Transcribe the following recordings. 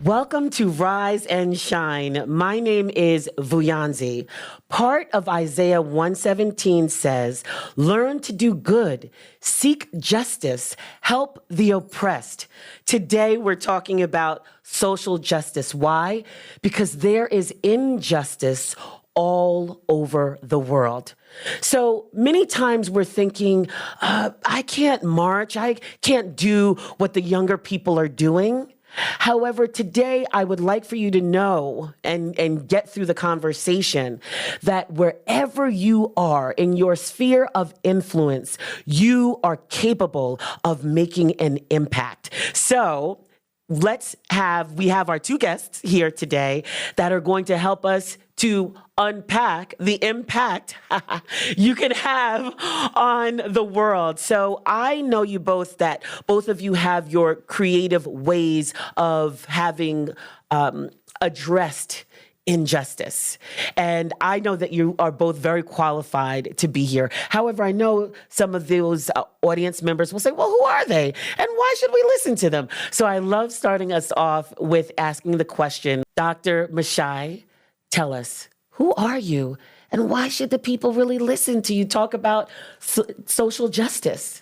Welcome to Rise and Shine. My name is Vuyanzi. Part of Isaiah 117 says, learn to do good, seek justice, help the oppressed. Today we're talking about social justice. Why? Because there is injustice all over the world. So many times we're thinking, I can't march, I can't do what the younger people are doing. However, today I would like for you to know and get through the conversation that wherever you are in your sphere of influence, you are capable of making an impact. So we have our two guests here today that are going to help us to unpack the impact you can have on the world. So I know you both, that both of you have your creative ways of having addressed injustice. And I know that you are both very qualified to be here. However, I know some of those audience members will say, well, who are they? And why should we listen to them? So I love starting us off with asking the question, Dr. Mashai, tell us, who are you? And why should the people really listen to you talk about social justice?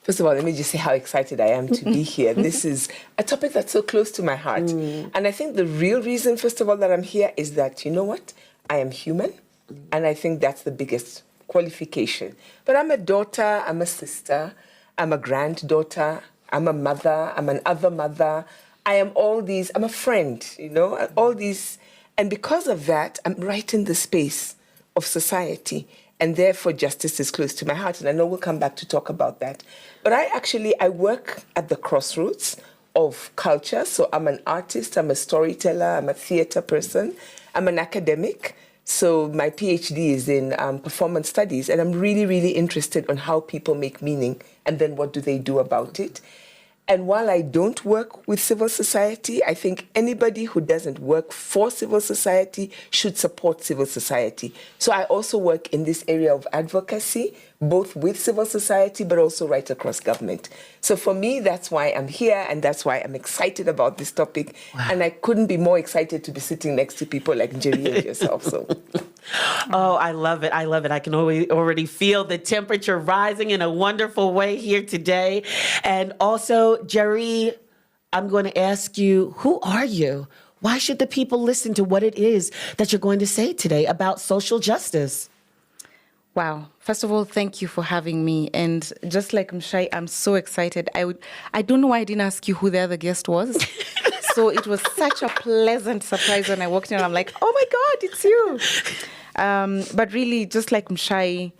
First of all, let me just say how excited I am to be here. This is a topic that's so close to my heart. And I think the real reason, first of all, that I'm here is that, you know what? I am human. And I think that's the biggest qualification. But I'm a daughter, I'm a sister, I'm a granddaughter, I'm a mother, I'm an other mother. I am all these, I'm a friend, all these. And because of that, I'm right in the space of society. And therefore, justice is close to my heart. And I know we'll come back to talk about that. But I work at the crossroads of culture. So I'm an artist, I'm a storyteller, I'm a theater person, I'm an academic. So my PhD is in performance studies. And I'm really, really interested on how people make meaning and then what do they do about it. And while I don't work with civil society, I think anybody who doesn't work for civil society should support civil society. So I also work in this area of advocacy, both with civil society, but also right across government. So for me, that's why I'm here, and that's why I'm excited about this topic. Wow. And I couldn't be more excited to be sitting next to people like Jerry and yourself. So. Oh, I love it. I love it. I can already feel the temperature rising in a wonderful way here today. And also, Jerry, I'm going to ask you, who are you? Why should the people listen to what it is that you're going to say today about social justice? Wow. First of all, thank you for having me. And just like Mshai, I'm so excited. I don't know why I didn't ask you who the other guest was. So it was such a pleasant surprise when I walked in. I'm like, oh my God, it's you. But really, just like Mshai,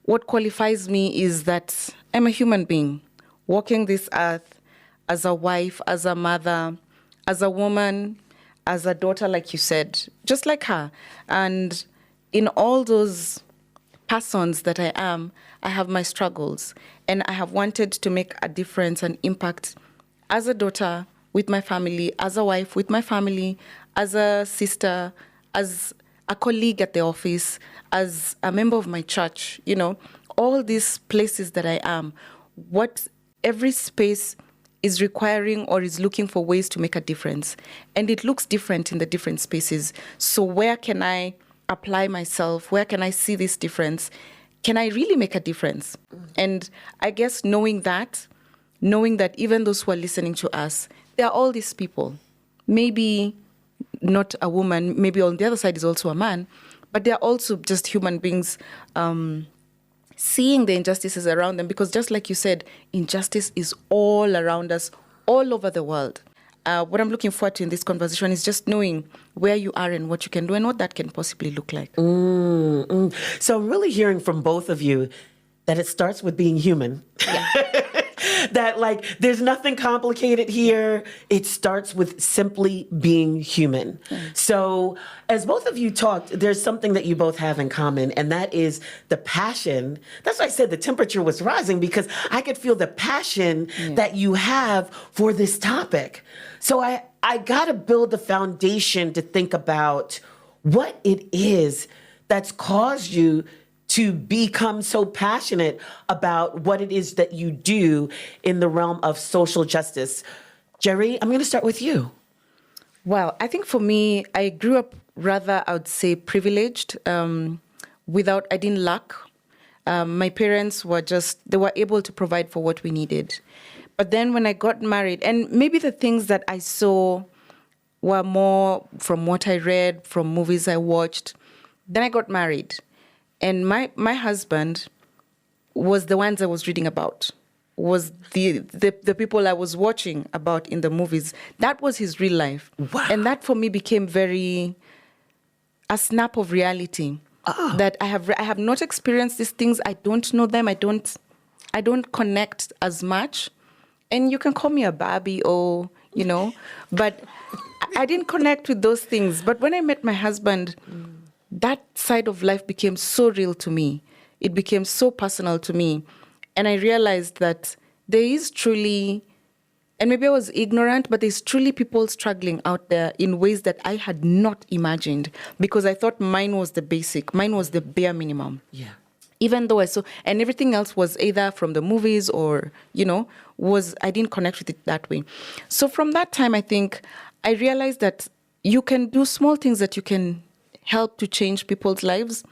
what qualifies me is that I'm a human being walking this earth as a wife, as a mother, as a woman, as a daughter, like you said, just like her. And in all those persons that I am, I have my struggles. And I have wanted to make a difference and impact as a daughter with my family, as a wife with my family, as a sister, as a colleague at the office, as a member of my church, all these places that I am, what every space is requiring or is looking for ways to make a difference. And it looks different in the different spaces. So where can I apply myself? Where can I see this difference? Can I really make a difference? And I guess knowing that even those who are listening to us, there are all these people, maybe not a woman, maybe on the other side is also a man, but they're also just human beings seeing the injustices around them, because just like you said, injustice is all around us, all over the world. What I'm looking forward to in this conversation is just knowing where you are and what you can do and what that can possibly look like. So I'm really hearing from both of you that it starts with being human. Yeah. That there's nothing complicated here. It starts with simply being human. So as both of you talked, there's something that you both have in common, and that is the passion. That's why I said the temperature was rising, because I could feel the passion that you have for this topic. So I got to build the foundation to think about what it is that's caused you to become so passionate about what it is that you do in the realm of social justice. Jerry, I'm going to start with you. Well, I think for me, I grew up rather, I would say, privileged. I didn't lack. My parents they were able to provide for what we needed. But then when I got married, and maybe the things that I saw were more from what I read, from movies I watched. Then I got married. And my husband was the ones I was reading about, was the people I was watching about in the movies. That was his real life. Wow. And that for me became a snap of reality. That I have not experienced these things. I don't know them. I don't connect as much. And you can call me a Barbie or, but I didn't connect with those things. But when I met my husband, that side of life became so real to me. It became so personal to me. And I realized that there is truly, and maybe I was ignorant, but there's truly people struggling out there in ways that I had not imagined, because I thought mine was the basic, mine was the bare minimum. Yeah. Even though I saw, and everything else was either from the movies or, I didn't connect with it that way. So from that time, I think I realized that you can do small things that you can help to change people's lives.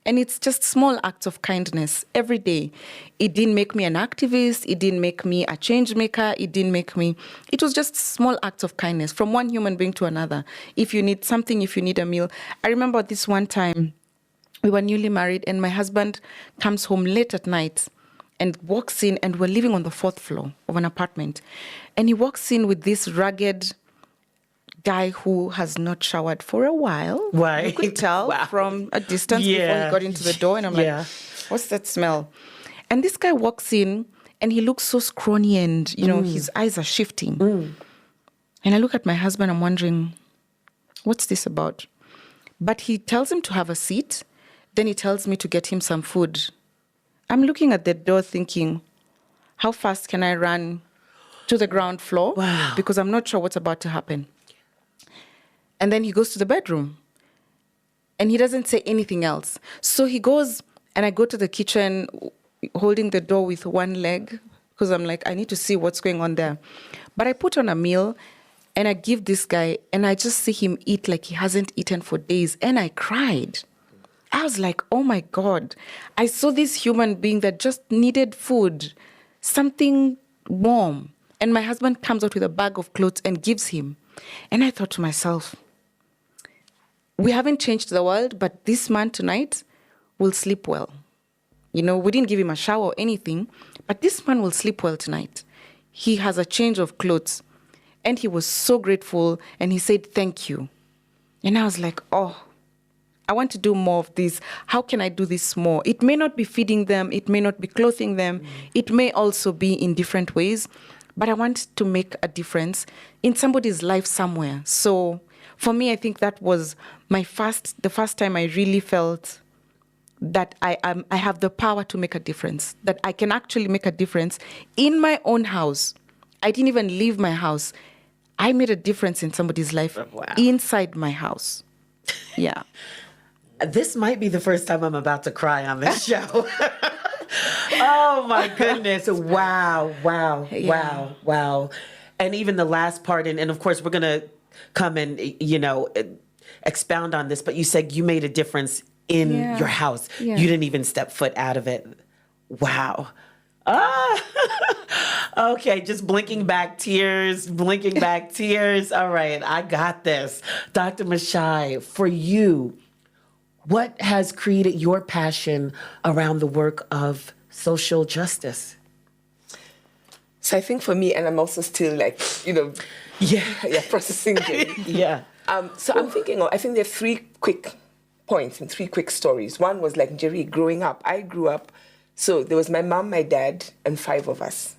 And it's just small acts of kindness every day. It didn't make me an activist. It didn't make me a change maker. It was just small acts of kindness from one human being to another. If you need something, if you need a meal. I remember this one time, we were newly married and my husband comes home late at night and walks in, and we're living on the 4th floor of an apartment. And he walks in with this rugged guy who has not showered for a while. Right. You could tell Wow. from a distance before he got into the door. And I'm like, what's that smell? And this guy walks in and he looks so scrawny and, his eyes are shifting. And I look at my husband, I'm wondering, what's this about? But he tells him to have a seat. Then he tells me to get him some food. I'm looking at the door thinking, how fast can I run to the ground floor? Wow. Because I'm not sure what's about to happen. And then he goes to the bedroom and he doesn't say anything else. So he goes, and I go to the kitchen holding the door with one leg because I'm like, I need to see what's going on there. But I put on a meal and I give this guy, and I just see him eat like he hasn't eaten for days. And I cried. I was like, oh my God, I saw this human being that just needed food, something warm. And my husband comes out with a bag of clothes and gives him. And I thought to myself, we haven't changed the world, but this man tonight will sleep well. We didn't give him a shower or anything, but this man will sleep well tonight. He has a change of clothes. And he was so grateful, and he said, thank you. And I was like, oh, I want to do more of this. How can I do this more? It may not be feeding them. It may not be clothing them. It may also be in different ways. But I want to make a difference in somebody's life somewhere. So for me, I think that was the first time I really felt that I have the power to make a difference, that I can actually make a difference in my own house. I didn't even leave my house. I made a difference in somebody's life inside my house. Yeah. This might be the first time I'm about to cry on this show. Oh my goodness. Wow. And even the last part, and of course we're going to come and, expound on this, but you said you made a difference in your house. Yeah. You didn't even step foot out of it. Wow. Okay, just blinking back tears. All right, I got this. Dr. Mashai, for you, what has created your passion around the work of social justice? So I think for me, and I'm also still processing it. Yeah. So I'm thinking, I think there are 3 quick points and 3 quick stories. One was like Jerry growing up. I grew up, so there was my mom, my dad, and 5 of us.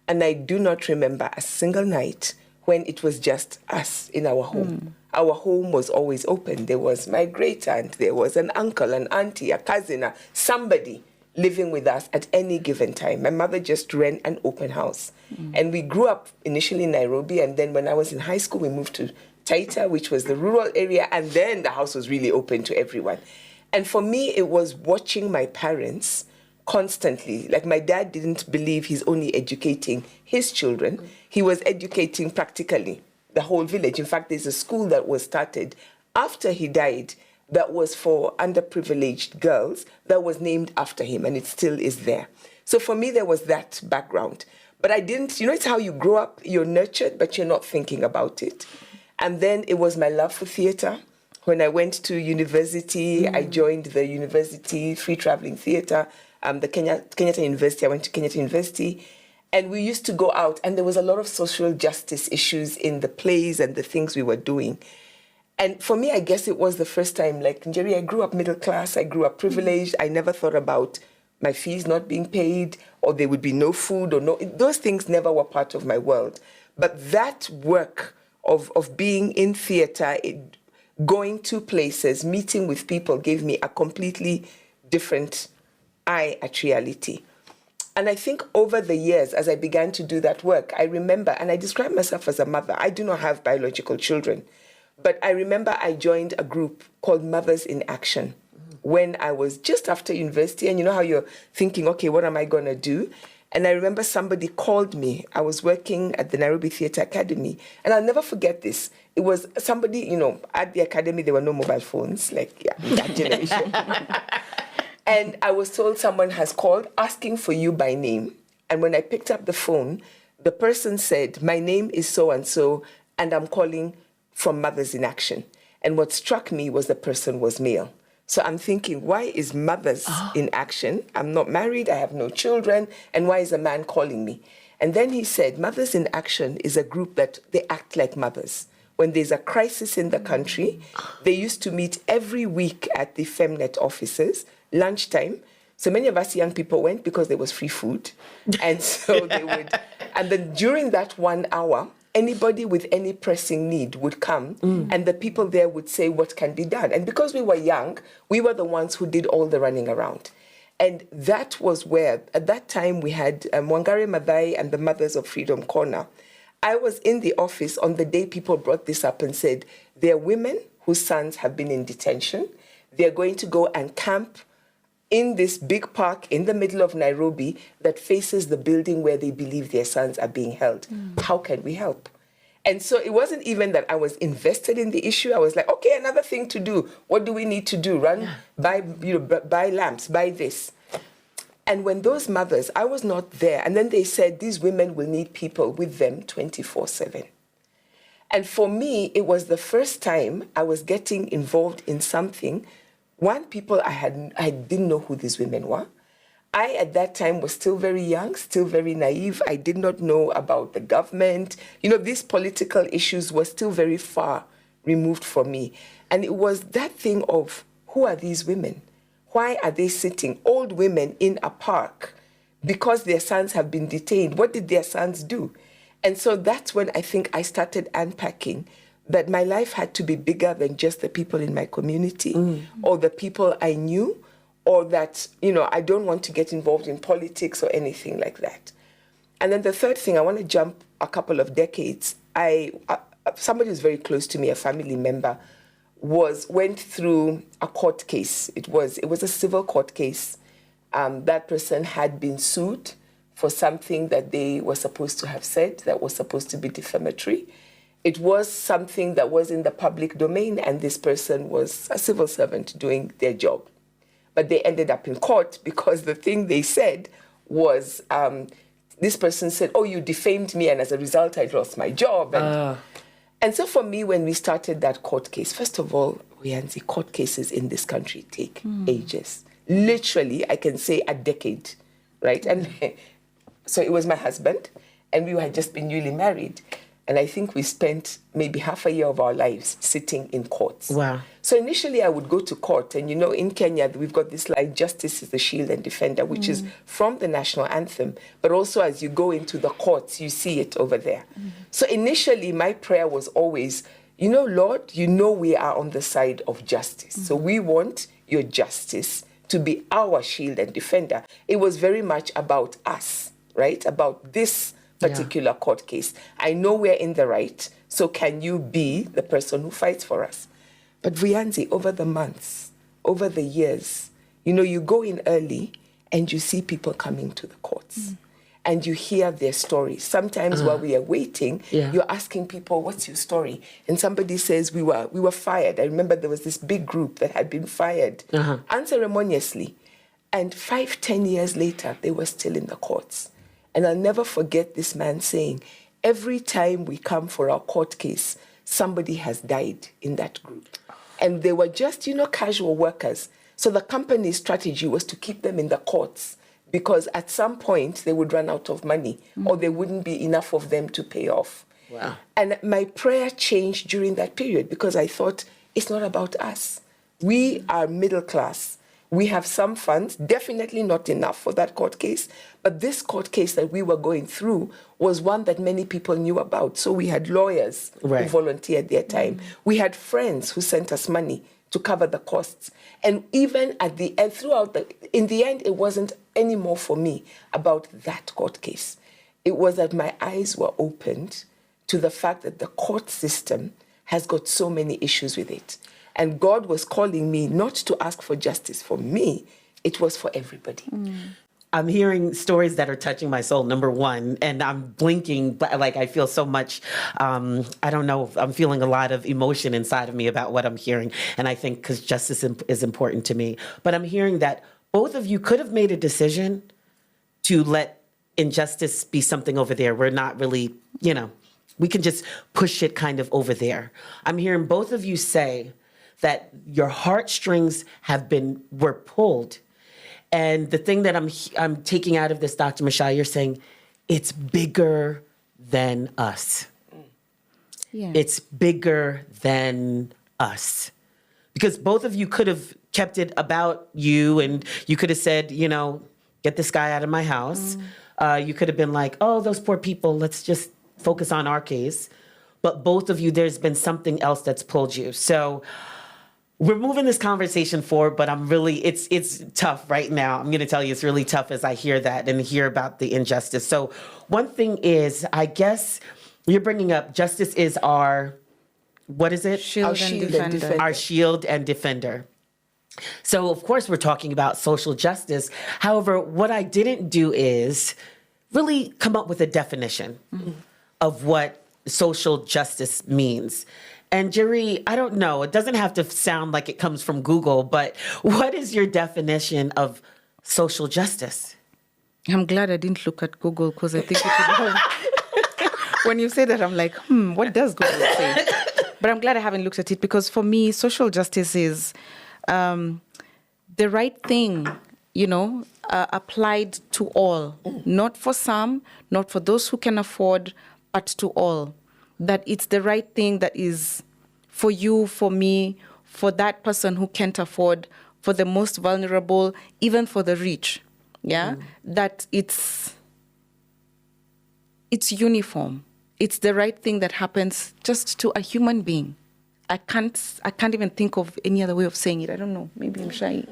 And I do not remember a single night when it was just us in our home. Our home was always open. There was my great aunt, there was an uncle, an auntie, a cousin, somebody living with us at any given time. My mother just ran an open house. And we grew up initially in Nairobi, and then when I was in high school, we moved to Taita, which was the rural area, and then the house was really open to everyone. And for me, it was watching my parents constantly. Like, my dad didn't believe he's only educating his children. He was educating practically the whole village. In fact, there's a school that was started after he died that was for underprivileged girls that was named after him, and it still is there. So for me, there was that background. But I didn't, it's how you grow up, you're nurtured, but you're not thinking about it. And then it was my love for theater. When I went to university, I joined the university free traveling theater, the Kenyatta University. I went to Kenyatta University, and we used to go out, and there was a lot of social justice issues in the plays and the things we were doing. And for me, I guess it was the first time, like Njeri, I grew up middle class, I grew up privileged. I never thought about my fees not being paid, or there would be no food, or no, those things never were part of my world. But that work of being in theater, going to places, meeting with people gave me a completely different eye at reality. And I think over the years, as I began to do that work, I remember, and I describe myself as a mother. I do not have biological children. But I remember I joined a group called Mothers in Action when I was just after university. And you know how you're thinking, okay, what am I going to do? And I remember somebody called me. I was working at the Nairobi Theatre Academy. And I'll never forget this. It was somebody, at the academy, there were no mobile phones, that generation. And I was told someone has called asking for you by name. And when I picked up the phone, the person said, my name is so-and-so, and I'm calling from Mothers in Action. And what struck me was the person was male. So I'm thinking, why is Mothers in Action? I'm not married, I have no children, and why is a man calling me? And then he said, Mothers in Action is a group that they act like mothers. When there's a crisis in the country, they used to meet every week at the Femnet offices, lunchtime. So many of us young people went because there was free food. And so they would, and then during that 1 hour, anybody with any pressing need would come, and the people there would say what can be done. And because we were young, we were the ones who did all the running around. And that was where, at that time, we had Wangari Maathai and the Mothers of Freedom Corner. I was in the office on the day people brought this up and said, there are women whose sons have been in detention. They're going to go and camp in this big park in the middle of Nairobi that faces the building where they believe their sons are being held. How can we help? And so it wasn't even that I was invested in the issue. I was like, okay, another thing to do. What do we need to do? Buy lamps, buy this. And when those mothers, I was not there, and then they said these women will need people with them 24/7. And for me, it was the first time I was getting involved in something. One, people I didn't know who these women were. I, at that time, was still very young, still very naive. I did not know about the government. These political issues were still very far removed from me. And it was that thing of, who are these women? Why are they sitting, old women, in a park because their sons have been detained? What did their sons do? And so that's when I think I started unpacking that my life had to be bigger than just the people in my community or the people I knew, or that, I don't want to get involved in politics or anything like that. And then the third thing, I want to jump a couple of decades. Somebody who's very close to me, a family member, went through a court case. It was a civil court case. That person had been sued for something that they were supposed to have said that was supposed to be defamatory. It was something that was in the public domain, and this person was a civil servant doing their job. But they ended up in court because the thing they said was, this person said, oh, you defamed me, and as a result, I lost my job. And so for me, when we started that court case, first of all, Vuyanzi, court cases in this country take ages. Literally, I can say a decade, right? And so it was my husband, and we had just been newly married. And I think we spent maybe half a year of our lives sitting in courts. Wow. So initially I would go to court, and in Kenya, we've got this line, justice is the shield and defender, which is from the national anthem. But also as you go into the courts, you see it over there. So initially my prayer was always, Lord, we are on the side of justice. So we want your justice to be our shield and defender. It was very much about us, right? About this particular court case. I know we're in the right, so can you be the person who fights for us? But Vuyanzi, over the months, over the years, you go in early and you see people coming to the courts. and you hear their stories. Sometimes while we are waiting, Yeah. you're asking people, what's your story? And somebody says, we were fired. I remember there was this big group that had been fired unceremoniously. And 5-10 years later, they were still in the courts. And I'll never forget this man saying, every time we come for our court case, somebody has died in that group. And they were just, casual workers. So the company's strategy was to keep them in the courts because at some point they would run out of money or there wouldn't be enough of them to pay off. Wow. And my prayer changed during that period because I thought, it's not about us. We are middle class. We have some funds, definitely not enough for that court case, but this court case that we were going through was one that many people knew about. So we had lawyers Right. who volunteered their time. We had friends who sent us money to cover the costs. And even at the end, in the end, it wasn't any more for me about that court case. It was that my eyes were opened to the fact that the court system has got so many issues with it. And God was calling me not to ask for justice for me, it was for everybody. I'm hearing stories that are touching my soul, number one, and I'm blinking, but I feel so much, I don't know, I'm feeling a lot of emotion inside of me about what I'm hearing. And I think because justice is important to me. But I'm hearing that both of you could have made a decision to let injustice be something over there. We're not really, we can just push it kind of over there. I'm hearing both of you say that your heartstrings were pulled. And the thing that I'm taking out of this, Dr. Michelle, you're saying it's bigger than us. Yeah. It's bigger than us. Because both of you could have kept it about you and you could have said, get this guy out of my house. You could have been like, oh, those poor people, let's just focus on our case. But both of you, there's been something else that's pulled you. So we're moving this conversation forward, but it's tough right now. I'm going to tell you, it's really tough as I hear that and hear about the injustice. So one thing is, I guess you're bringing up justice is our, what is it? Shield Our and shield and defender. defender. Our shield and defender. So of course we're talking about social justice. However, what I didn't do is really come up with a definition of what social justice means. And Jerry, I don't know, it doesn't have to sound like it comes from Google, but what is your definition of social justice? I'm glad I didn't look at Google because I think it would have. When you say that, I'm like, what does Google say? But I'm glad I haven't looked at it because for me, social justice is the right thing, applied to all, not for some, not for those who can afford, but to all. That it's the right thing that is for you, for me, for that person who can't afford, for the most vulnerable, even for the rich. Yeah, that it's uniform. It's the right thing that happens just to a human being. I can't even think of any other way of saying it. I don't know. Maybe I'm shy.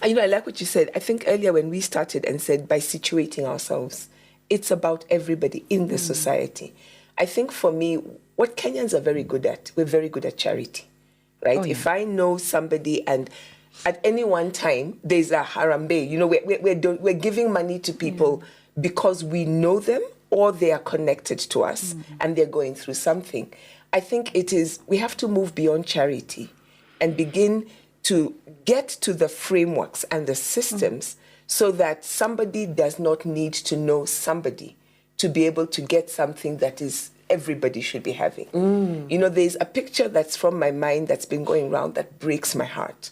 And I like what you said. I think earlier when we started and said by situating ourselves, it's about everybody in the society. I think for me, what Kenyans are very good at, we're very good at charity, right? Oh, yeah. If I know somebody and at any one time, there's a harambe, we're giving money to people because we know them or they are connected to us and they're going through something. I think we have to move beyond charity and begin to get to the frameworks and the systems so that somebody does not need to know somebody to be able to get something that is everybody should be having. There's a picture that's from my mind that's been going around that breaks my heart.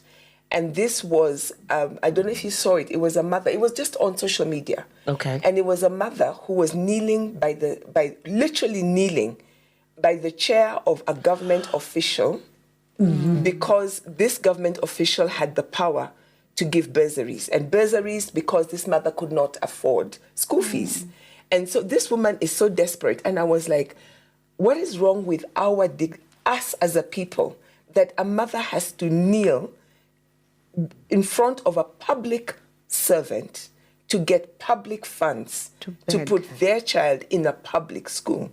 And this was, I don't know if you saw it, it was a mother, it was just on social media. Okay. And it was a mother who was literally kneeling by the chair of a government official because this government official had the power to give bursaries. And bursaries because this mother could not afford school fees. And so this woman is so desperate. And I was like, what is wrong with us as a people that a mother has to kneel in front of a public servant to get public funds to put their child in a public school?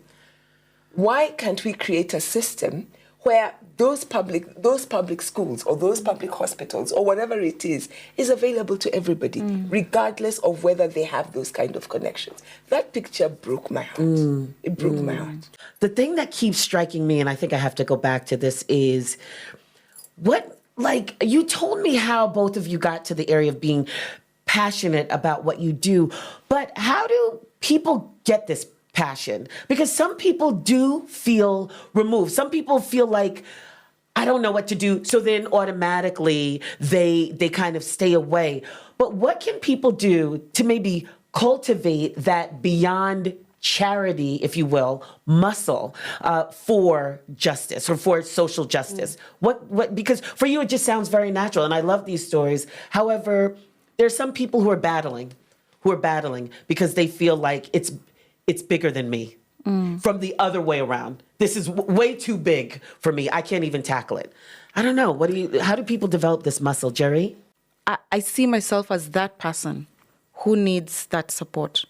Why can't we create a system where those public schools or those public hospitals or whatever it is available to everybody, regardless of whether they have those kind of connections. That picture broke my heart. It broke my heart. The thing that keeps striking me, and I think I have to go back to this, is you told me how both of you got to the area of being passionate about what you do, but how do people get this passion? Because some people do feel removed. Some people feel like, I don't know what to do. So then automatically they kind of stay away. But what can people do to maybe cultivate that beyond charity, if you will, muscle for justice or for social justice? What? Because for you, it just sounds very natural. And I love these stories. However, there's some people who are battling because they feel like it's bigger than me. From the other way around. This is way too big for me. I can't even tackle it. I don't know. How do people develop this muscle, Jerry? I see myself as that person who needs that support.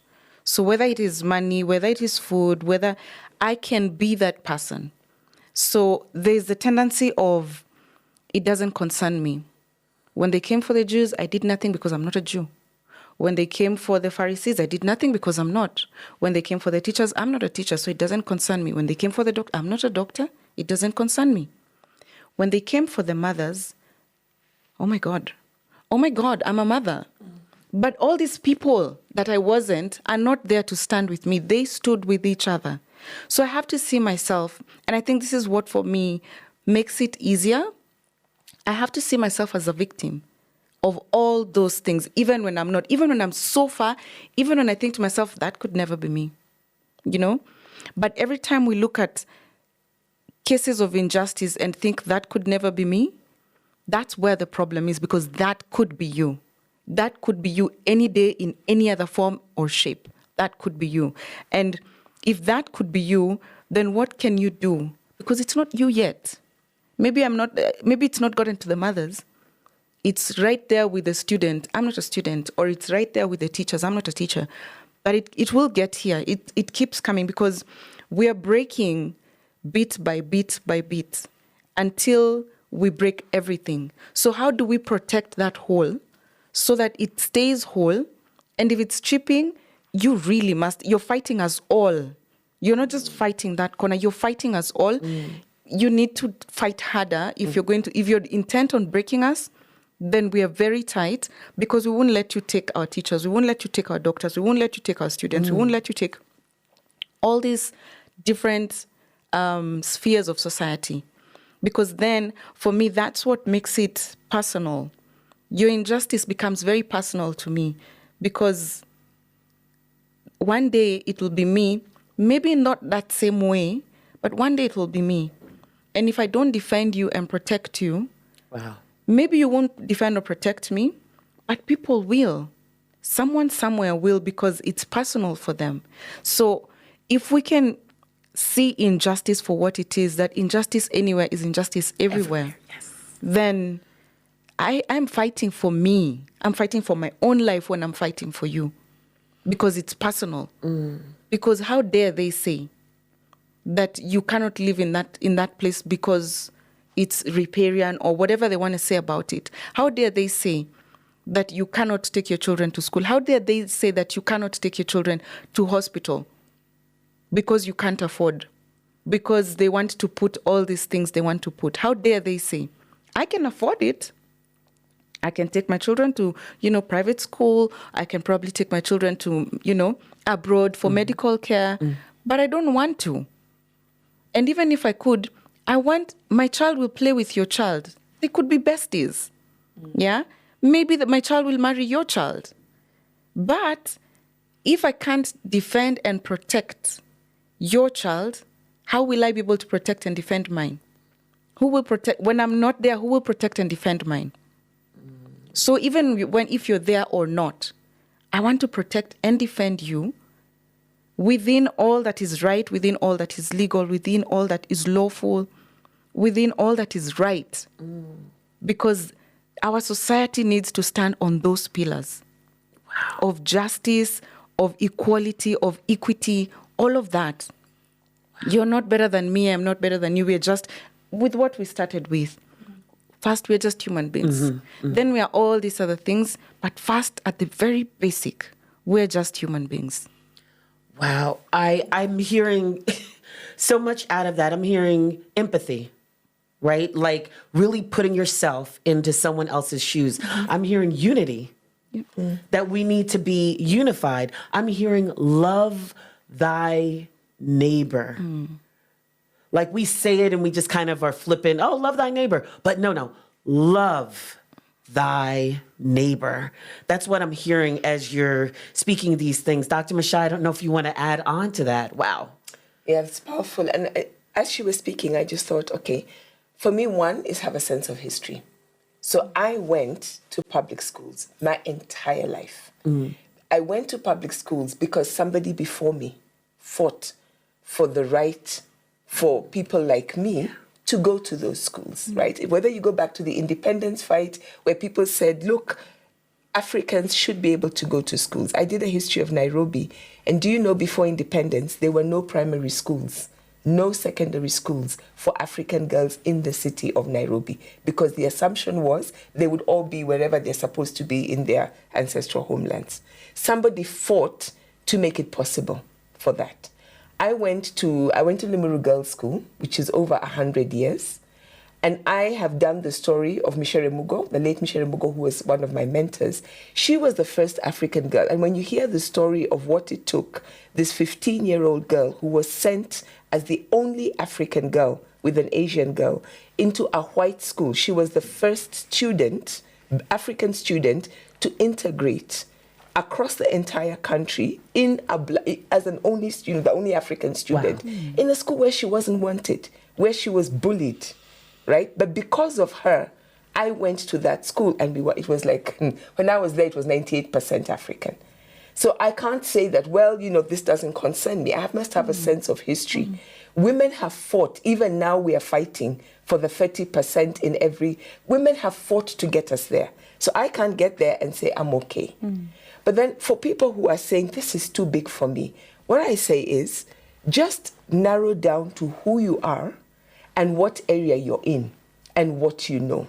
So whether it is money, whether it is food, whether I can be that person. So there's the tendency of, it doesn't concern me. When they came for the Jews, I did nothing because I'm not a Jew. When they came for the Pharisees, I did nothing because I'm not. When they came for the teachers, I'm not a teacher, so it doesn't concern me. When they came for the doctor, I'm not a doctor, it doesn't concern me. When they came for the mothers, oh my God, I'm a mother. But all these people that I wasn't are not there to stand with me. They stood with each other. So I have to see myself, and I think this is what for me makes it easier. I have to see myself as a victim of all those things, even when I'm not, even when I'm so far, even when I think to myself, that could never be me, you know? But every time we look at cases of injustice and think that could never be me, that's where the problem is, because that could be you. That could be you any day in any other form or shape. That could be you. And if that could be you, then what can you do? Because it's not you yet. Maybe it's not gotten to the mothers. It's right there with the student. I'm not a student. Or it's right there with the teachers. I'm not a teacher. But it will get here. It keeps coming because we are breaking bit by bit by bit until we break everything. So how do we protect that whole so that it stays whole? And if it's chipping, you really must. You're fighting us all. You're not just fighting that corner. You're fighting us all. You need to fight harder if you're intent on breaking us. Then we are very tight because we won't let you take our teachers, we won't let you take our doctors, we won't let you take our students, we won't let you take all these different spheres of society. Because then, for me, that's what makes it personal. Your injustice becomes very personal to me because one day it will be me, maybe not that same way, but one day it will be me. And if I don't defend you and protect you, Wow. maybe you won't defend or protect me, but people will. Someone somewhere will because it's personal for them. So if we can see injustice for what it is, that injustice anywhere is injustice everywhere, Yes. then I'm fighting for me. I'm fighting for my own life when I'm fighting for you because it's personal. Because how dare they say that you cannot live in that place because it's riparian or whatever they want to say about it. How dare they say that you cannot take your children to school? How dare they say that you cannot take your children to hospital because you can't afford? Because they want to put all these things they want to put. How dare they say, I can afford it. I can take my children to, private school. I can probably take my children to, abroad for medical care. But I don't want to. And even if I could, I want my child will play with your child. They could be besties. Yeah? Maybe my child will marry your child. But if I can't defend and protect your child, how will I be able to protect and defend mine? Who will protect? When I'm not there, who will protect and defend mine? So even if you're there or not, I want to protect and defend you within all that is right, within all that is legal, within all that is lawful, within all that is right. Because our society needs to stand on those pillars of justice, of equality, of equity, all of that. You're not better than me, I'm not better than you. with what we started with. First, we're just human beings. Then we are all these other things. But first, at the very basic, we're just human beings. Wow. I'm hearing so much out of that. I'm hearing empathy, right? Like really putting yourself into someone else's shoes. I'm hearing unity, that we need to be unified. I'm hearing love thy neighbor. Like we say it and we just kind of are flippant, oh, love thy neighbor. But no, love thy neighbor. That's what I'm hearing as you're speaking these things. Dr. Mashai, I don't know if you want to add on to that. Wow. Yeah, it's powerful. And as she was speaking, I just thought, okay, for me, one is have a sense of history. So I went to public schools my entire life. I went to public schools because somebody before me fought for the right for people like me to go to those schools, right? Whether you go back to the independence fight where people said, look, Africans should be able to go to schools. I did a history of Nairobi. And do you know, before independence, there were no primary schools, no secondary schools for African girls in the city of Nairobi, because the assumption was they would all be wherever they're supposed to be in their ancestral homelands. Somebody fought to make it possible for that. I went to Limuru Girls' School, which is over 100 years. And I have done the story of Michere Mugo, the late Michere Mugo, who was one of my mentors. She was the first African girl. And when you hear the story of what it took, this 15-year-old girl who was sent as the only African girl with an Asian girl into a white school, she was the first student, African student, to integrate across the entire country as an only student, the only African student, in a school where she wasn't wanted, where she was bullied, right? But because of her, I went to that school and it was like, when I was there, it was 98% African. So I can't say that, well, this doesn't concern me. I must have a sense of history. Women have fought. Even now we are fighting for the 30% in every... Women have fought to get us there. So I can't get there and say, I'm okay. But then for people who are saying, this is too big for me, what I say is, just narrow down to who you are and what area you're in and what you know,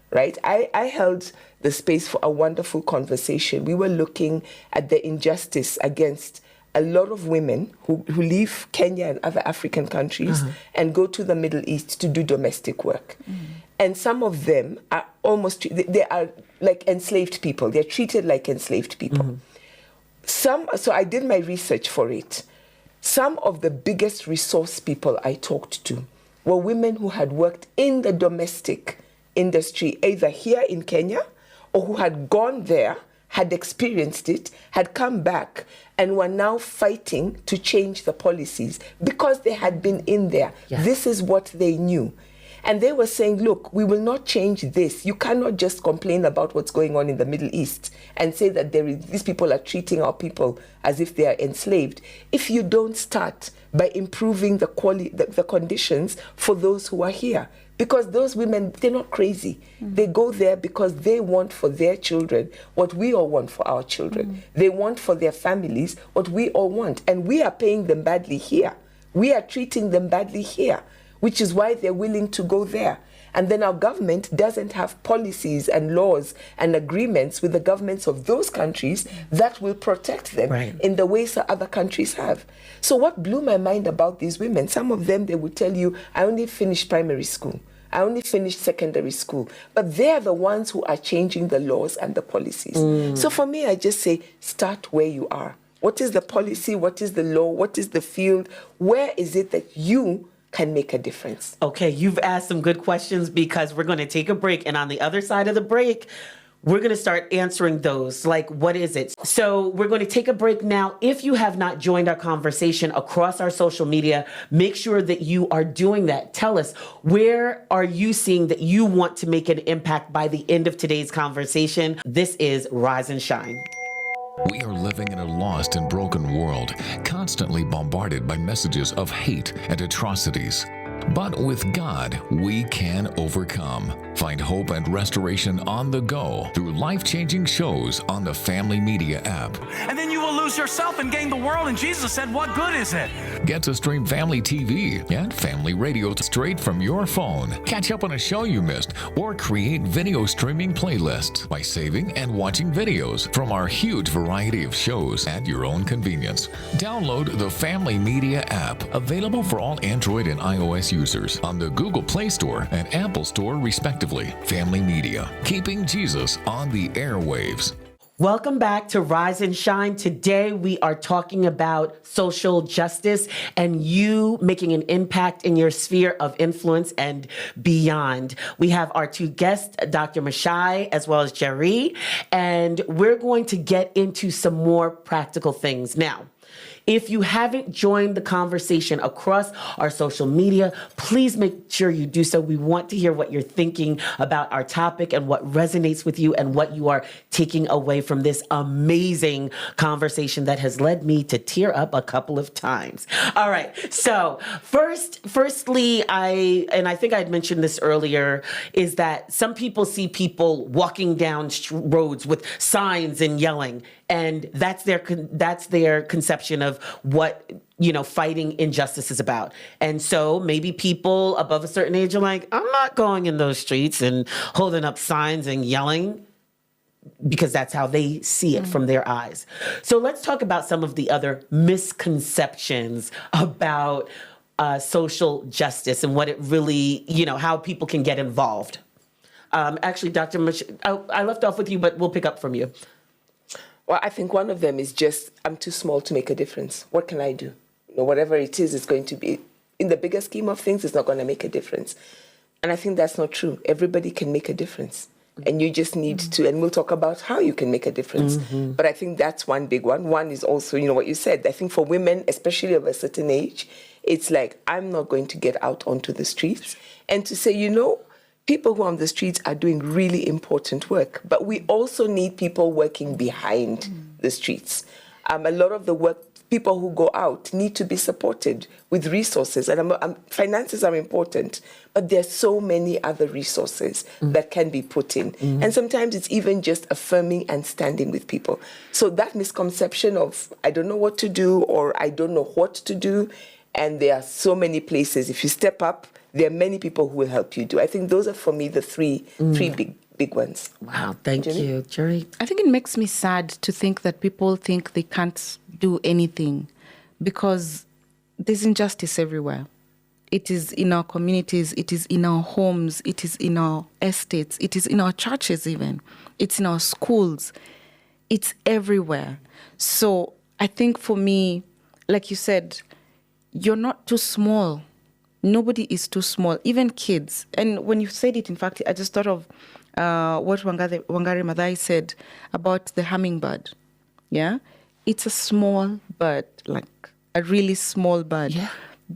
right? I held the space for a wonderful conversation. We were looking at the injustice against a lot of women who leave Kenya and other African countries and go to the Middle East to do domestic work. And some of them are they are like enslaved people. They're treated like enslaved people. So I did my research for it. Some of the biggest resource people I talked to were women who had worked in the domestic industry, either here in Kenya or who had gone there, had experienced it, had come back, and were now fighting to change the policies because they had been in there. Yes. This is what they knew. And they were saying, look, we will not change this. You cannot just complain about what's going on in the Middle East and say that these people are treating our people as if they are enslaved if you don't start by improving the conditions for those who are here. Because those women, they're not crazy. They go there because they want for their children what we all want for our children. They want for their families what we all want. And we are paying them badly here. We are treating them badly here, which is why they're willing to go there. And then our government doesn't have policies and laws and agreements with the governments of those countries that will protect them in the ways that other countries have. So what blew my mind about these women, some of them, they would tell you, I only finished primary school. I only finished secondary school. But they're the ones who are changing the laws and the policies. So for me, I just say, start where you are. What is the policy? What is the law? What is the field? Where is it that you can make a difference? Okay, you've asked some good questions because we're going to take a break. And on the other side of the break, we're going to start answering those. Like, what is it? So we're going to take a break now. If you have not joined our conversation across our social media, make sure that you are doing that. Tell us, where are you seeing that you want to make an impact by the end of today's conversation? This is Rise and Shine. We are living in a lost and broken world, constantly bombarded by messages of hate and atrocities. But with God, we can overcome. Find hope and restoration on the go through life-changing shows on the Family Media app. And then you will lose lose yourself and gain the world. And Jesus said, what good is it? Get to stream Family TV and Family Radio straight from your phone. Catch up on a show you missed or create video streaming playlists by saving and watching videos from our huge variety of shows at your own convenience. Download the Family Media app, available for all Android and iOS users on the Google Play Store and Apple Store, respectively. Family Media, keeping Jesus on the airwaves. Welcome back to Rise and Shine. Today we are talking about social justice and you making an impact in your sphere of influence and beyond. We have our two guests, Dr. Mashai as well as Jerry, and we're going to get into some more practical things. Now, if you haven't joined the conversation across our social media, please make sure you do so. We want to hear what you're thinking about our topic and what resonates with you and what you are taking away from this amazing conversation that has led me to tear up a couple of times. All right. So firstly, I think I'd mentioned this earlier, is that some people see people walking down roads with signs and yelling, and that's their conception of what, fighting injustice is about. And so maybe people above a certain age are like, I'm not going in those streets and holding up signs and yelling, because that's how they see it from their eyes. So let's talk about some of the other misconceptions about social justice and what it really, how people can get involved. Actually, Dr. I left off with you, but we'll pick up from you. Well, I think one of them is just, I'm too small to make a difference. What can I do? Whatever it is, it's going to be, in the bigger scheme of things, it's not going to make a difference. And I think that's not true. Everybody can make a difference. And you just need to, and we'll talk about how you can make a difference. But I think that's one big one. One is also, what you said. I think for women, especially of a certain age, it's like, I'm not going to get out onto the streets. And to say, people who are on the streets are doing really important work, but we also need people working behind the streets. A lot of the work, people who go out need to be supported with resources, and finances are important, but there's so many other resources that can be put in. And sometimes it's even just affirming and standing with people. So that misconception of, I don't know what to do, or I don't know what to do, and there are so many places, if you step up, there are many people who will help you do. I think those are, for me, the three big ones. Wow, thank you, Jerry. I think it makes me sad to think that people think they can't do anything because there's injustice everywhere. It is in our communities, it is in our homes, it is in our estates, it is in our churches even. It's in our schools. It's everywhere. So I think for me, like you said, you're not too small. Nobody is too small, even kids. And when you said it, in fact, I just thought of what Wangari Maathai said about the hummingbird. Yeah? It's a small bird, like a really small bird. Yeah.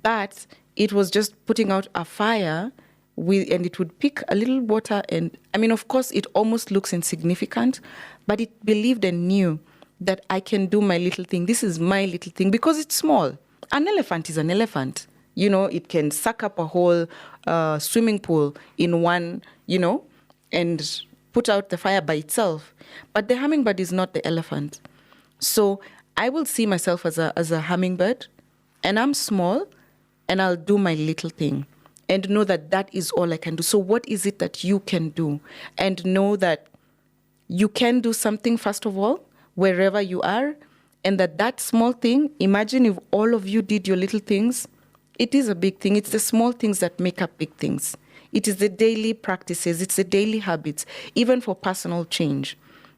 But it was just putting out a fire and it would pick a little water. And of course, it almost looks insignificant, but it believed and knew that I can do my little thing. This is my little thing because it's small. An elephant is an elephant. It can suck up a whole swimming pool in one, and put out the fire by itself. But the hummingbird is not the elephant. So I will see myself as a hummingbird, and I'm small, and I'll do my little thing and know that that is all I can do. So what is it that you can do? And know that you can do something, first of all, wherever you are, and that small thing, imagine if all of you did your little things. It is a big thing. It's the small things that make up big things. It is the daily practices. It's the daily habits, even for personal change.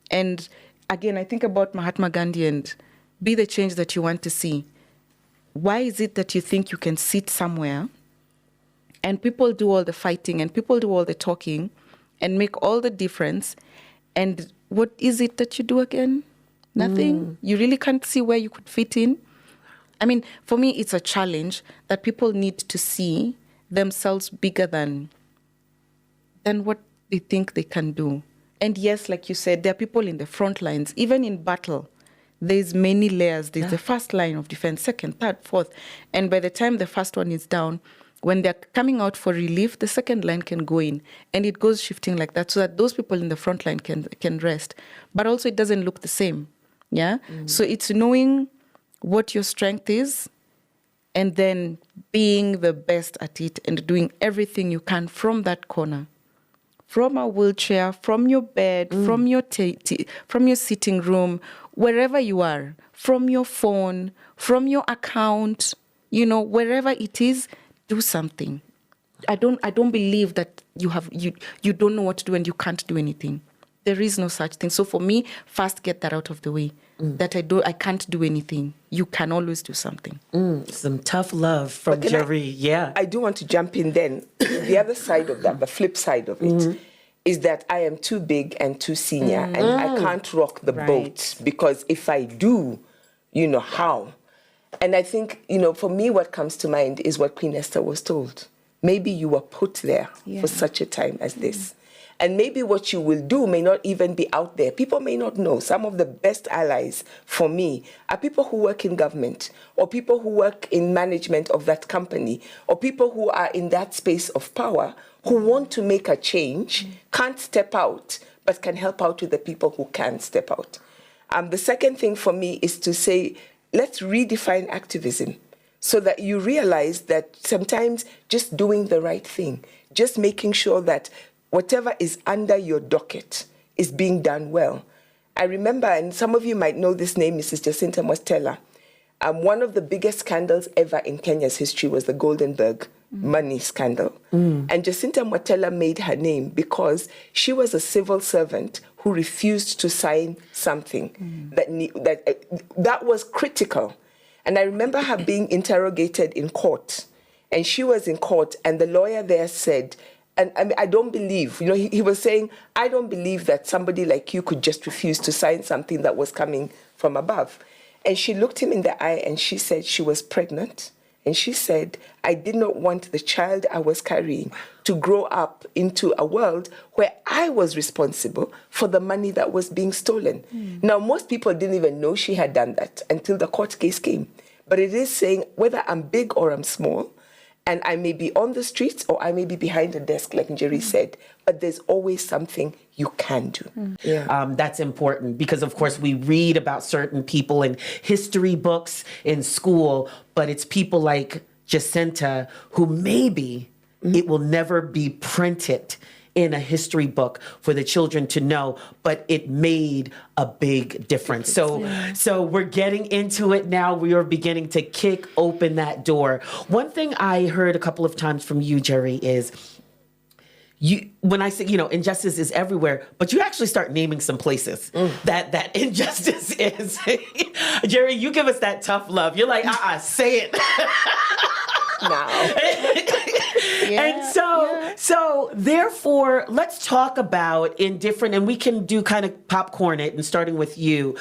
And again, I think about Mahatma Gandhi and be the change that you want to see. Why is it that you think you can sit somewhere and people do all the fighting and people do all the talking and make all the difference? And what is it that you do again? Nothing. You really can't see where you could fit in. For me, it's a challenge that people need to see themselves bigger than what they think they can do. And yes, like you said, there are people in the front lines. Even in battle, there's many layers. There's the first line of defense, second, third, fourth. And by the time the first one is down, when they're coming out for relief, the second line can go in. And it goes shifting like that so that those people in the front line can rest. But also it doesn't look the same. Yeah. So it's knowing what your strength is and then being the best at it and doing everything you can from that corner. From a wheelchair, from your bed, from your from your sitting room, wherever you are, from your phone, from your account, wherever it is, do something. I don't believe that you don't know what to do and you can't do anything. There is no such thing. So for me, first get that out of the way. That I can't do anything. You can always do something. Some tough love from But can Jerry. I do want to jump in then. The other side of that, the flip side of it, is that I am too big and too senior and I can't rock the boat because if I do, how? And I think, for me, what comes to mind is what Queen Esther was told. Maybe you were put there for such a time as this. And maybe what you will do may not even be out there. People may not know. Some of the best allies for me are people who work in government or people who work in management of that company or people who are in that space of power who want to make a change, can't step out, but can help out with the people who can step out. The second thing for me is to say, let's redefine activism so that you realize that sometimes just doing the right thing, just making sure that whatever is under your docket is being done well. I remember, and some of you might know this name, Mrs. Jacinta Mostella. One of the biggest scandals ever in Kenya's history was the Goldenberg money scandal. And Jacinta Mostella made her name because she was a civil servant who refused to sign something that was critical. And I remember her being interrogated in court. And she was in court, and the lawyer there said, and I don't believe, he was saying, I don't believe that somebody like you could just refuse to sign something that was coming from above. And she looked him in the eye and she said she was pregnant. And she said, I did not want the child I was carrying to grow up into a world where I was responsible for the money that was being stolen. Now, most people didn't even know she had done that until the court case came. But it is saying whether I'm big or I'm small, and I may be on the streets or I may be behind a desk, like Njeri said, but there's always something you can do. That's important because, of course, we read about certain people in history books in school, but it's people like Jacinta who maybe it will never be printed in a history book for the children to know, but it made a big difference. So we're getting into it now. We are beginning to kick open that door. One thing I heard a couple of times from you, Jerry, is when I say, injustice is everywhere, but you actually start naming some places that injustice is. Jerry, you give us that tough love. You're like, say it. Now. And so therefore, let's talk about and we can do kind of popcorn it and starting with you.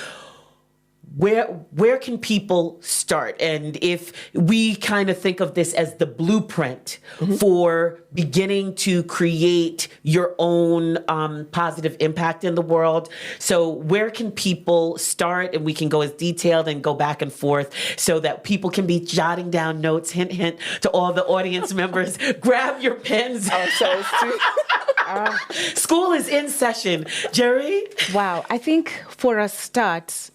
Where can people start? And if we kind of think of this as the blueprint for beginning to create your own positive impact in the world. So where can people start? And we can go as detailed and go back and forth so that people can be jotting down notes. Hint, hint to all the audience members. Grab your pens. School is in session. Jerry? Wow. I think for a start,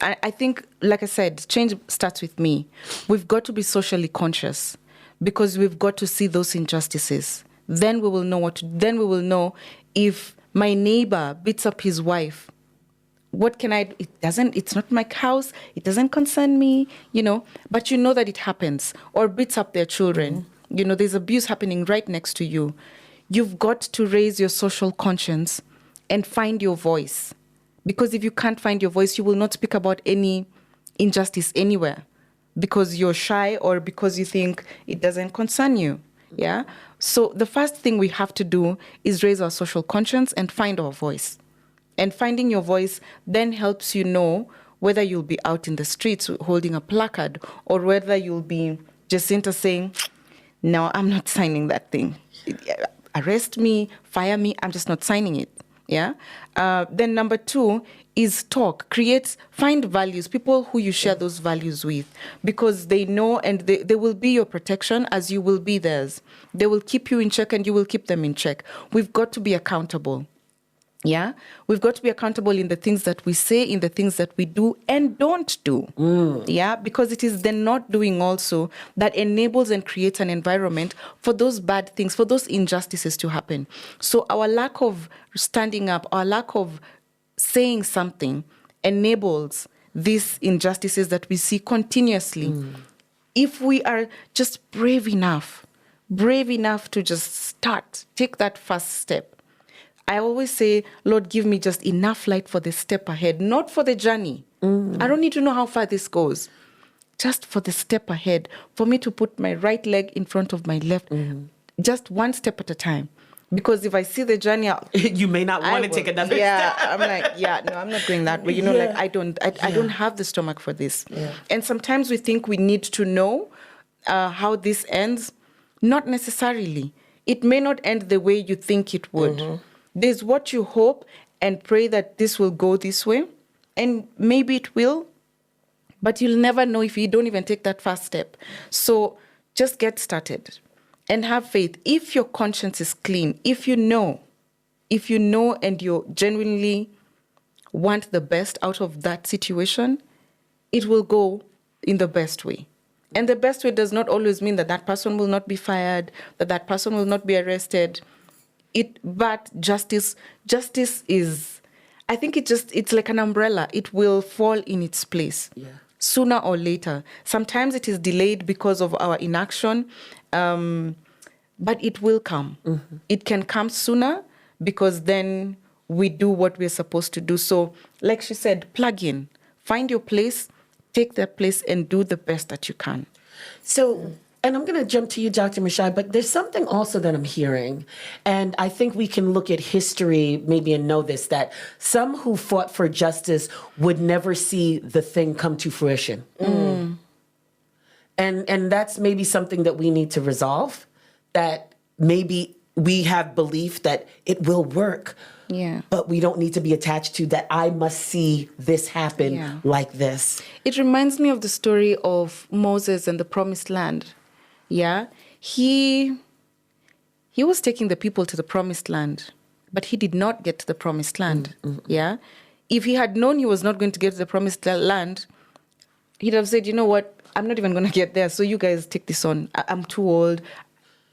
I think, like I said, change starts with me. We've got to be socially conscious because we've got to see those injustices. Then we will know then we will know if my neighbor beats up his wife, what can I do? It's not my house. It doesn't concern me, but that it happens, or beats up their children. There's abuse happening right next to you. You've got to raise your social conscience and find your voice. Because if you can't find your voice, you will not speak about any injustice anywhere because you're shy or because you think it doesn't concern you. Yeah. So the first thing we have to do is raise our social conscience and find our voice. And finding your voice then helps you know whether you'll be out in the streets holding a placard or whether you'll be Jacinta saying, no, I'm not signing that thing. Arrest me, fire me, I'm just not signing it. Yeah. Then number 2 is find values, people who you share those values with, because they know and they will be your protection as you will be theirs. They will keep you in check and you will keep them in check. We've got to be accountable. Yeah, we've got to be accountable in the things that we say, in the things that we do and don't do. Yeah, because it is the not doing also that enables and creates an environment for those bad things, for those injustices to happen. So our lack of standing up, our lack of saying something enables these injustices that we see continuously. If we are just brave enough to just start, take that first step. I always say, Lord, give me just enough light for the step ahead, not for the journey. I don't need to know how far this goes. Just for the step ahead, for me to put my right leg in front of my left, just one step at a time. Because if I see the journey, You may not want to take another yeah, step. I'm like, yeah, no, I'm not going that way. You know, like I don't have the stomach for this. And sometimes we think we need to know how this ends. Not necessarily. It may not end the way you think it would. There's what you hope and pray that this will go this way. And maybe it will, but you'll never know if you don't even take that first step. So just get started and have faith. If your conscience is clean, if you know and you genuinely want the best out of that situation, it will go in the best way. And the best way does not always mean that that person will not be fired, that that person will not be arrested. But justice is, I think it's like an umbrella. It will fall in its place sooner or later. Sometimes it is delayed because of our inaction, but it will come. It can come sooner because then we do what we're supposed to do. So, like she said, plug in, find your place, take that place and do the best that you can. So, and I'm going to jump to you, Dr. Mashai, but there's something also that I'm hearing, and I think we can look at history maybe and know this, that some who fought for justice would never see the thing come to fruition. And that's maybe something that we need to resolve, that maybe we have belief that it will work, but we don't need to be attached to that I must see this happen like this. It reminds me of the story of Moses and the Promised Land. Yeah, he was taking the people to the Promised Land, but he did not get to the Promised Land. Yeah, if he had known he was not going to get to the Promised Land, he'd have said, you know what, I'm not even going to get there, so you guys take this on. I'm too old.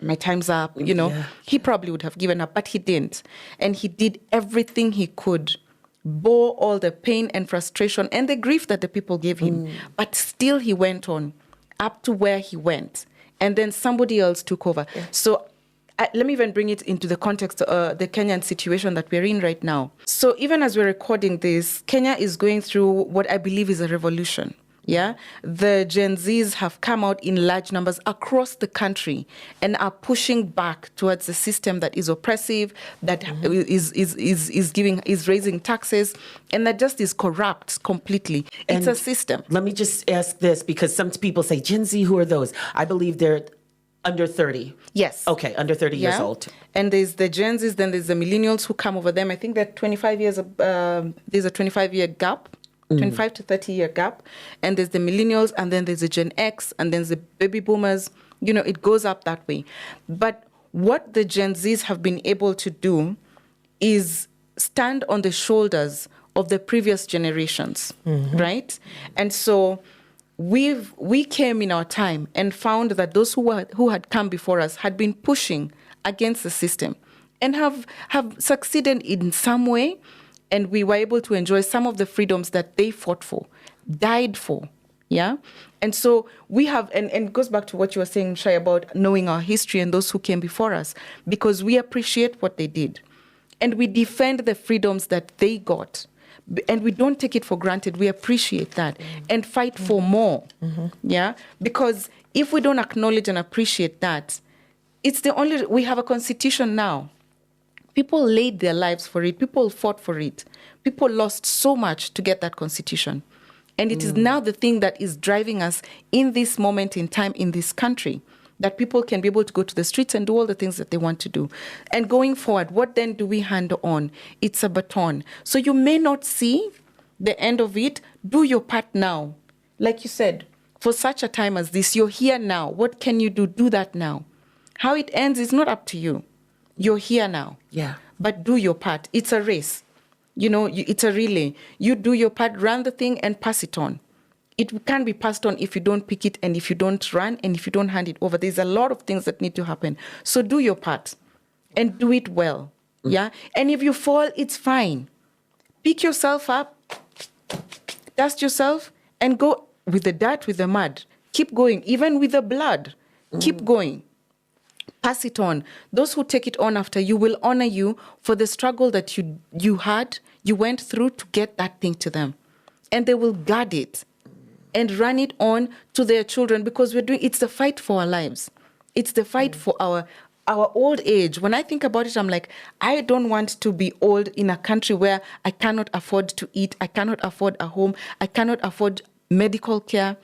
My time's up, you know. He probably would have given up, but he didn't. And he did everything he could, bore all the pain and frustration and the grief that the people gave him. But still he went on up to where he went. And then somebody else took over. So let me even bring it into the context of the Kenyan situation that we're in right now. So even as we're recording this, Kenya is going through what I believe is a revolution. Yeah, the Gen Zs have come out in large numbers across the country and are pushing back towards a system that is oppressive, that is raising taxes, and that just is corrupt completely. It's a system. Let me just ask this, because some people say, Gen Z, who are those? I believe they're under 30. Yes. Okay, under 30 years old. And there's the Gen Zs, then there's the millennials who come over them. I think that 25 years, there's a 25-year gap. 25 to 30-year gap, and there's the millennials, and then there's the Gen X, and then the baby boomers. You know, it goes up that way. But what the Gen Zs have been able to do is stand on the shoulders of the previous generations, right? And so we came in our time and found that those who had come before us had been pushing against the system and have succeeded in some way. And we were able to enjoy some of the freedoms that they fought for, died for, yeah? And so we have, and it goes back to what you were saying, Shai, about knowing our history and those who came before us, because we appreciate what they did. And we defend the freedoms that they got. And we don't take it for granted. We appreciate that and fight for more, yeah? Because if we don't acknowledge and appreciate that, we have a constitution now. People laid their lives for it. People fought for it. People lost so much to get that constitution. And it is now the thing that is driving us in this moment in time in this country, that people can be able to go to the streets and do all the things that they want to do. And going forward, what then do we hand on? It's a baton. So you may not see the end of it. Do your part now. Like you said, for such a time as this, you're here now. What can you do? Do that now. How it ends is not up to you. You're here now. Yeah. but do your part. It's a race. It's a relay. You do your part, run the thing, and pass it on. It can't be passed on if you don't pick it, and if you don't run, and if you don't hand it over. There's a lot of things that need to happen. So do your part and do it well. Yeah. And if you fall, it's fine. Pick yourself up, dust yourself, and go with the dirt, with the mud. Keep going, even with the blood. Keep going. Pass it on. Those who take it on after you will honor you for the struggle that you went through to get that thing to them. And they will guard it and run it on to their children, because it's the fight for our lives. It's the fight for our old age. When I think about it, I'm like, I don't want to be old in a country where I cannot afford to eat, I cannot afford a home, I cannot afford medical care,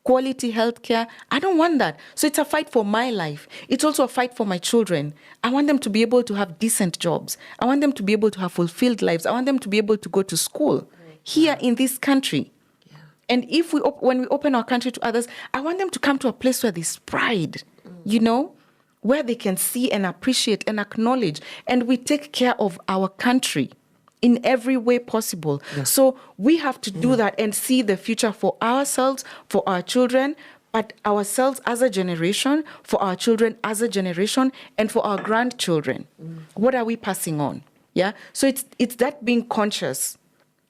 quality health care. I don't want that. So it's a fight for my life. It's also a fight for my children. I want them to be able to have decent jobs. I want them to be able to have fulfilled lives. I want them to be able to go to school here in this country. Yeah. And when we open our country to others, I want them to come to a place where there's pride, where they can see and appreciate and acknowledge. And we take care of our country in every way possible. Yeah. So we have to do that and see the future for ourselves, for our children, but ourselves as a generation, for our children as a generation, and for our grandchildren. What are we passing on? Yeah. So it's that being conscious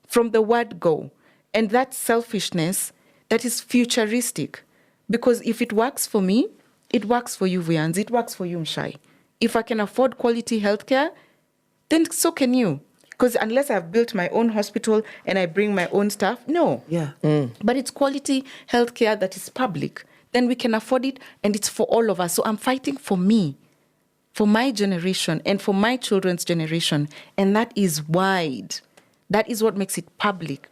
from the word go, and that selfishness that is futuristic. Because if it works for me, it works for you, Vuyanzi, it works for you, Mshai. If I can afford quality healthcare, then so can you. Because unless I've built my own hospital and I bring my own staff, no. Yeah. But it's quality healthcare that is public. Then we can afford it, and it's for all of us. So I'm fighting for me, for my generation, and for my children's generation. And that is wide. That is what makes it public.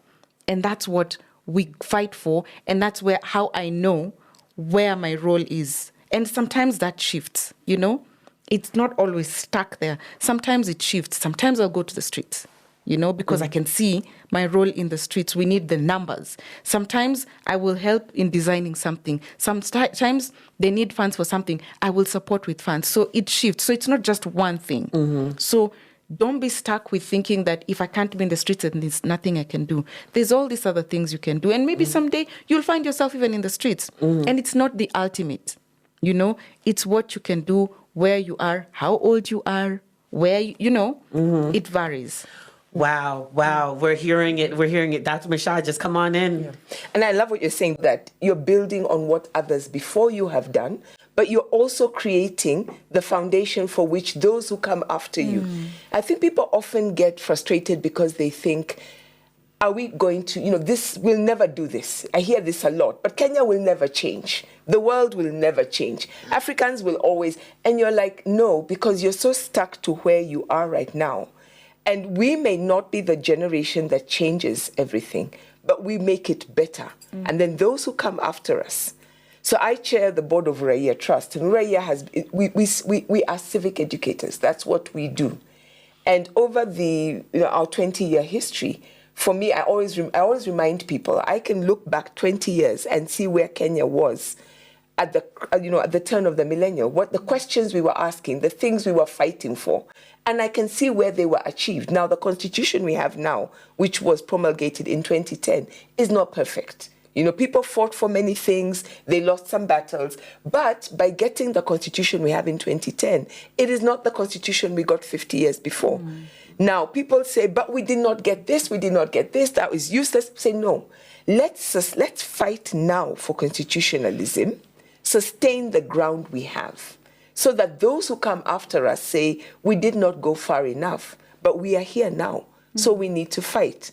And that's what we fight for. And that's how I know where my role is. And sometimes that shifts, It's not always stuck there. Sometimes it shifts. Sometimes I'll go to the streets, because I can see my role in the streets. We need the numbers. Sometimes I will help in designing something. Sometimes they need funds for something. I will support with funds. So it shifts. So it's not just one thing. So don't be stuck with thinking that if I can't be in the streets, then there's nothing I can do. There's all these other things you can do. And maybe someday you'll find yourself even in the streets. And it's not the ultimate. It's what you can do, where you are, how old you are, where, it varies. Wow. We're hearing it. Dr. Mashai, just come on in. Yeah. And I love what you're saying, that you're building on what others before you have done, but you're also creating the foundation for which those who come after you. I think people often get frustrated because they think, are we going to, we'll never do this. I hear this a lot, but Kenya will never change. The world will never change. Africans will always, and you're like, no, because you're so stuck to where you are right now. And we may not be the generation that changes everything, but we make it better. And then those who come after us. So I chair the board of Raia Trust, and Raia we are civic educators. That's what we do. And over our 20-year history, for me, I always remind people, I can look back 20 years and see where Kenya was at the turn of the millennium, what the questions we were asking, the things we were fighting for. And I can see where they were achieved. Now, the constitution we have now, which was promulgated in 2010, is not perfect. People fought for many things, they lost some battles, but by getting the constitution we have in 2010, it is not the constitution we got 50 years before. Now, people say, but we did not get this, that was useless. Say, no, let's fight now for constitutionalism, sustain the ground we have, so that those who come after us say, we did not go far enough, but we are here now, so we need to fight.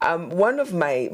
One of my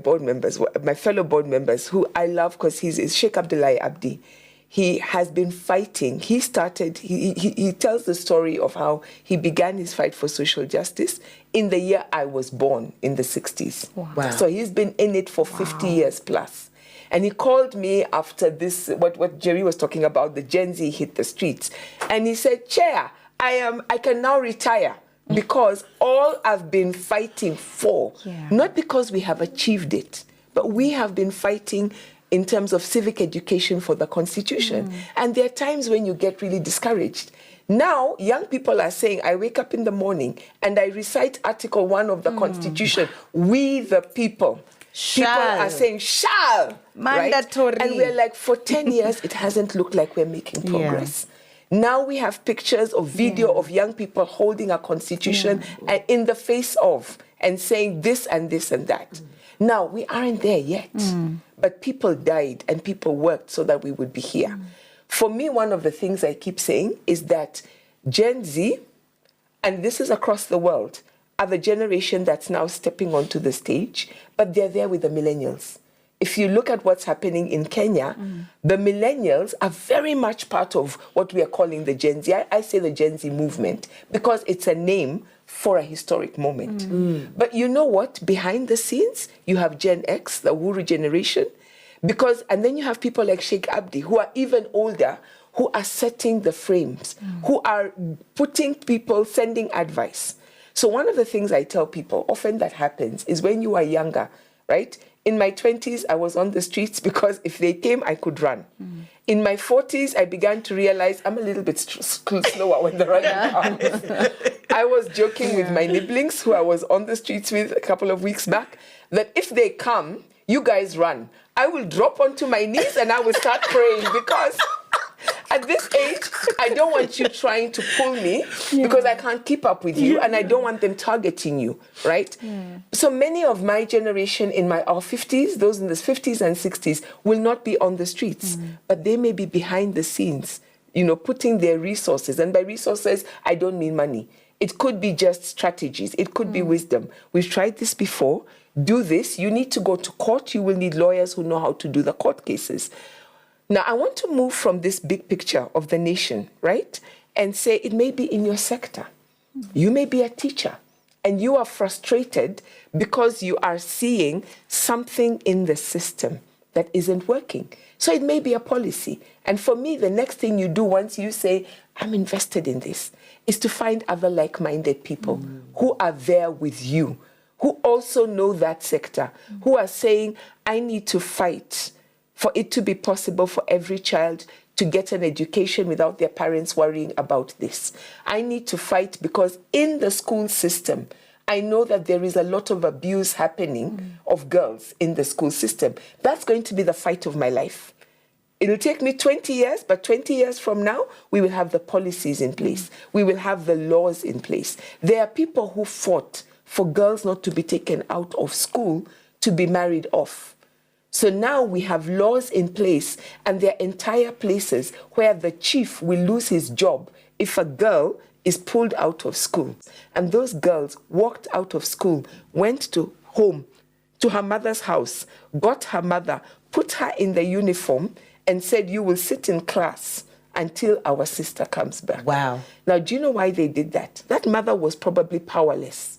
board members, my fellow board members, who I love because he's Sheikh Abdullahi Abdi, he has been fighting. He tells the story of how he began his fight for social justice in the year I was born, in the 60s. Wow. So he's been in it for 50 years plus. And he called me after this, what Jerry was talking about, the Gen Z hit the streets. And he said, Chair, I can now retire because all I've been fighting for, not because we have achieved it, but we have been fighting in terms of civic education for the Constitution. And there are times when you get really discouraged. Now, young people are saying, I wake up in the morning and I recite Article 1 of the Constitution, we the people. People are saying, shall. Mandatory. Right? And we're like, for 10 years, it hasn't looked like we're making progress. Now we have pictures or video of young people holding a constitution and in the face of and saying this and this and that. Now, we aren't there yet, but people died and people worked so that we would be here. For me, one of the things I keep saying is that Gen Z, and this is across the world, are the generation that's now stepping onto the stage, but they're there with the millennials. If you look at what's happening in Kenya, the millennials are very much part of what we are calling the Gen Z. I say the Gen Z movement because it's a name for a historic moment. But you know what? Behind the scenes, you have Gen X, the Uhuru generation, and then you have people like Sheikh Abdi, who are even older, who are setting the frames, who are putting people, sending advice. So one of the things I tell people often that happens is when you are younger, right? In my 20s, I was on the streets because if they came, I could run. In my 40s, I began to realize I'm a little bit slower when the running comes. I was joking with my nibblings, who I was on the streets with a couple of weeks back, that if they come, you guys run. I will drop onto my knees and I will start praying because at this age, I don't want you trying to pull me because I can't keep up with you and I don't want them targeting you, right? So many of my generation in our 50s, those in the 50s and 60s, will not be on the streets, but they may be behind the scenes, putting their resources. And by resources, I don't mean money. It could be just strategies. It could be wisdom. We've tried this before. Do this. You need to go to court. You will need lawyers who know how to do the court cases. Now, I want to move from this big picture of the nation, right? And say it may be in your sector. You may be a teacher and you are frustrated because you are seeing something in the system that isn't working. So it may be a policy. And for me, the next thing you do once you say, I'm invested in this, is to find other like-minded people who are there with you, who also know that sector, who are saying, I need to fight for it to be possible for every child to get an education without their parents worrying about this. I need to fight because in the school system, I know that there is a lot of abuse happening of girls in the school system. That's going to be the fight of my life. It'll take me 20 years, but 20 years from now, we will have the policies in place. We will have the laws in place. There are people who fought for girls not to be taken out of school to be married off. So now we have laws in place and there are entire places where the chief will lose his job if a girl is pulled out of school. And those girls walked out of school, went to home, to her mother's house, got her mother, put her in the uniform and said, you will sit in class until our sister comes back. Wow. Now, do you know why they did that? That mother was probably powerless.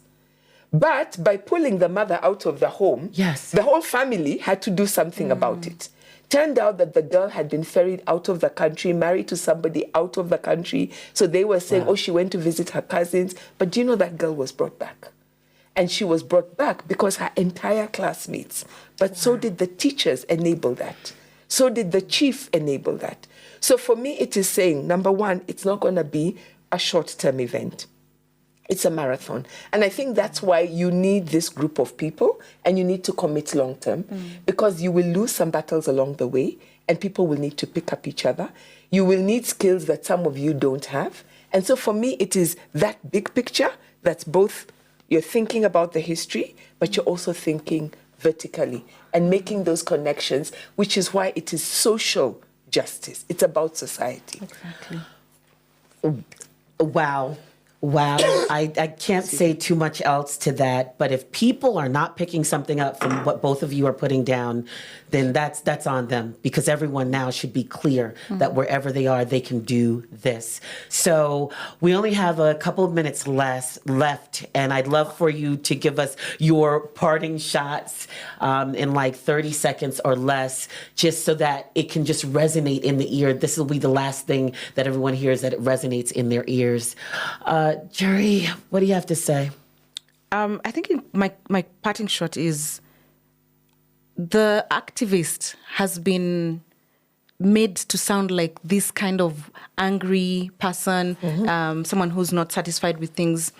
But by pulling the mother out of the home, the whole family had to do something about it. Turned out that the girl had been ferried out of the country, married to somebody out of the country. So they were saying, oh, she went to visit her cousins. But do you know that girl was brought back? And she was brought back because her entire classmates, but so did the teachers enable that. So did the chief enable that. So for me, it is saying, number one, it's not going to be a short-term event. It's a marathon. And I think that's why you need this group of people and you need to commit long-term because you will lose some battles along the way and people will need to pick up each other. You will need skills that some of you don't have. And so for me, it is that big picture that's both you're thinking about the history, but you're also thinking vertically and making those connections, which is why it is social justice. It's about society. Exactly. Wow. Wow. I can't say too much else to that, but if people are not picking something up from what both of you are putting down, then that's on them because everyone now should be clear that wherever they are, they can do this. So we only have a couple of minutes left, and I'd love for you to give us your parting shots in like 30 seconds or less, just so that it can just resonate in the ear. This will be the last thing that everyone hears, that it resonates in their ears. Jerry, what do you have to say? I think my parting shot is the activist has been made to sound like this kind of angry person, someone who's not satisfied with things.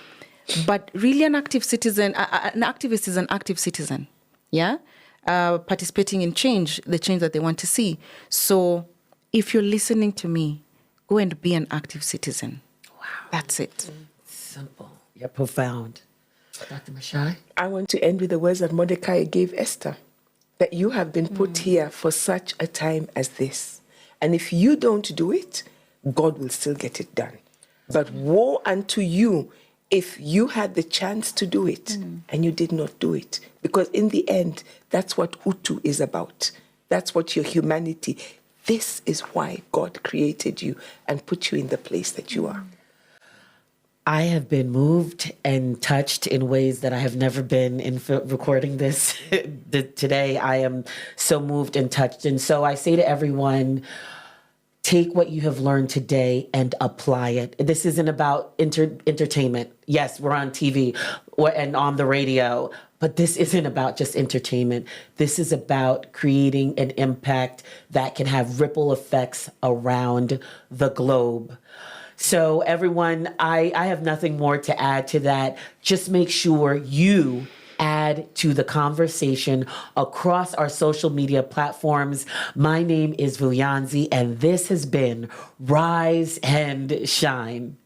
But really an active citizen, an activist is an active citizen, yeah? Participating in change, the change that they want to see. So if you're listening to me, go and be an active citizen. Wow. That's it. Simple, yet profound. Dr. Mashai? I want to end with the words that Mordecai gave Esther, that you have been put here for such a time as this. And if you don't do it, God will still get it done. But woe unto you if you had the chance to do it and you did not do it. Because in the end, that's what Utu is about. That's what your humanity. This is why God created you and put you in the place that you are. I have been moved and touched in ways that I have never been in recording this. Today, I am so moved and touched. And so I say to everyone, take what you have learned today and apply it. This isn't about entertainment. Yes, we're on TV and on the radio, but this isn't about just entertainment. This is about creating an impact that can have ripple effects around the globe. So everyone, I have nothing more to add to that. Just make sure you add to the conversation across our social media platforms. My name is Vuyanzi, and this has been Rise and Shine.